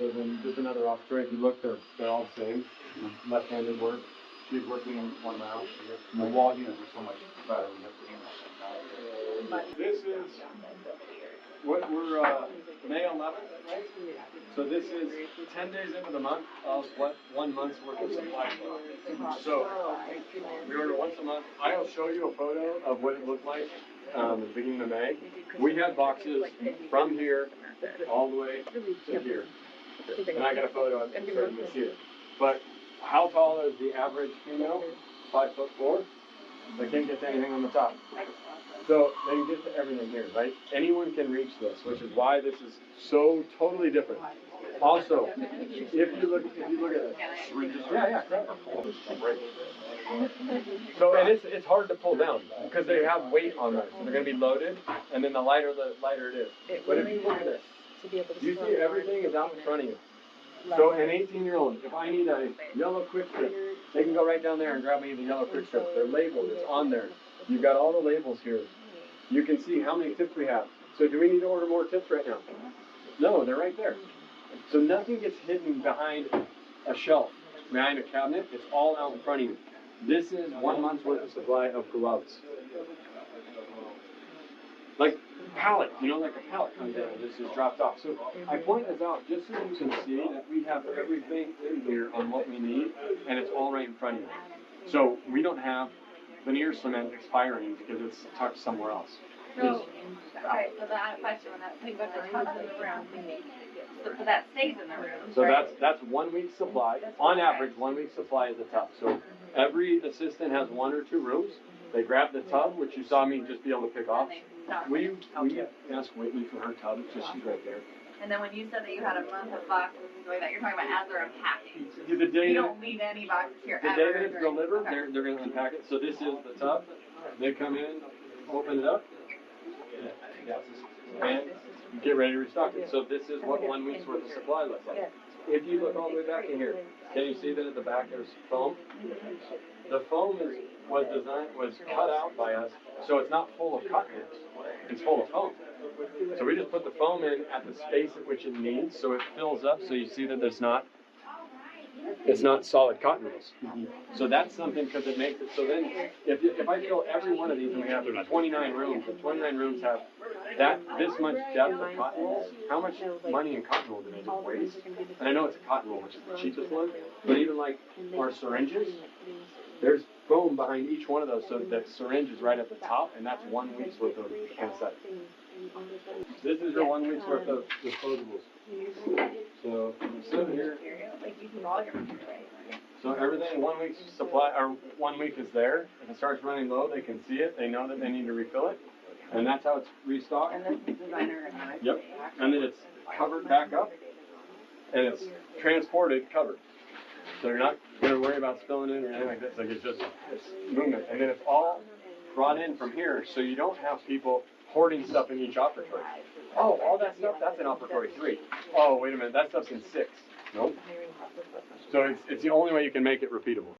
So then just another operatory. If you look, they're all the same. Left-handed work. She's working one round. The wall units are so much better. This is what we're May 11th, right? So this is 10 days into the month of what 1 month's worth of supply was. So we order once a month. I'll show you a photo of what it looked like at the beginning of May. We had boxes from here all the way to here. And I got a photo of it so you can see it. But how tall is the average female? 5'4". They can't get to anything on the top. So they can get to everything here, right? Anyone can reach this, which is why this is so totally different. Also, if you look at it, yeah. So and it's hard to pull down because they have weight on them. So they're going to be loaded, and then the lighter it is. But if you look at this, you see everything is out in front of you. So an 18-year-old, if I need a yellow quick strip, they can go right down there and grab me the yellow quick strip. They're labeled, it's on there. You've got all the labels here. You can see how many tips we have. So do we need to order more tips right now? No, they're right there. So nothing gets hidden behind a shelf, behind a cabinet. It's all out in front of you. This is 1 month's worth of supply of gloves. Like pallet, like a pallet comes in and this is dropped off. So I point this out just so you can see that we have everything in here on what we need, and it's all right in front of you. So we don't have veneer cement expiring because it's tucked somewhere else. So, okay, so then I have a question on that. So you put the tubs in the room, so that stays in the room. So that's 1 week's supply. On average, 1 week's supply is a tub. So every assistant has 1 or 2 rooms. They grab the tub, which you saw me just be able to pick off. We asked Whitney for her tub, because she's right there. And then when you said that you had a month of boxes, that you're talking about as they're unpacking. You don't leave any boxes here ever. The day that it's delivered, they're going to unpack it. So this is the tub. They come in, open it up, and get ready to restock it. So this is what 1 week's worth of supply looks like. If you look all the way back in here, can you see that at the back there's foam? The foam was cut out by us, so it's not full of cotton rolls. It's full of foam. So we just put the foam in at the space at which it needs, so it fills up. So you see that it's not solid cotton rolls. So that's something because it makes it. So then, if I fill every one of these, and we have 29 rooms, and 29 rooms have this much depth of cotton rolls, how much money in cotton roll do they just waste? And I know it's a cotton roll, which is the cheapest one, but even like our syringes, there's foam behind each one of those, so that syringe is right at the top, and that's 1 week's worth of anesthetic. This is your 1 week's worth of disposables. So here. So everything 1 week's supply, or 1 week is there. If it starts running low, they can see it. They know that they need to refill it, and that's how it's restocked. And this is designer. Yep. And then it's covered back up, and it's transported covered. So you're not going to worry about spilling it or anything like this. Like it's movement, and then it's all brought in from here, so you don't have people hoarding stuff in each operatory. Oh, all that stuff, that's in operatory 3. Oh, wait a minute, that stuff's in 6. Nope. So it's the only way you can make it repeatable.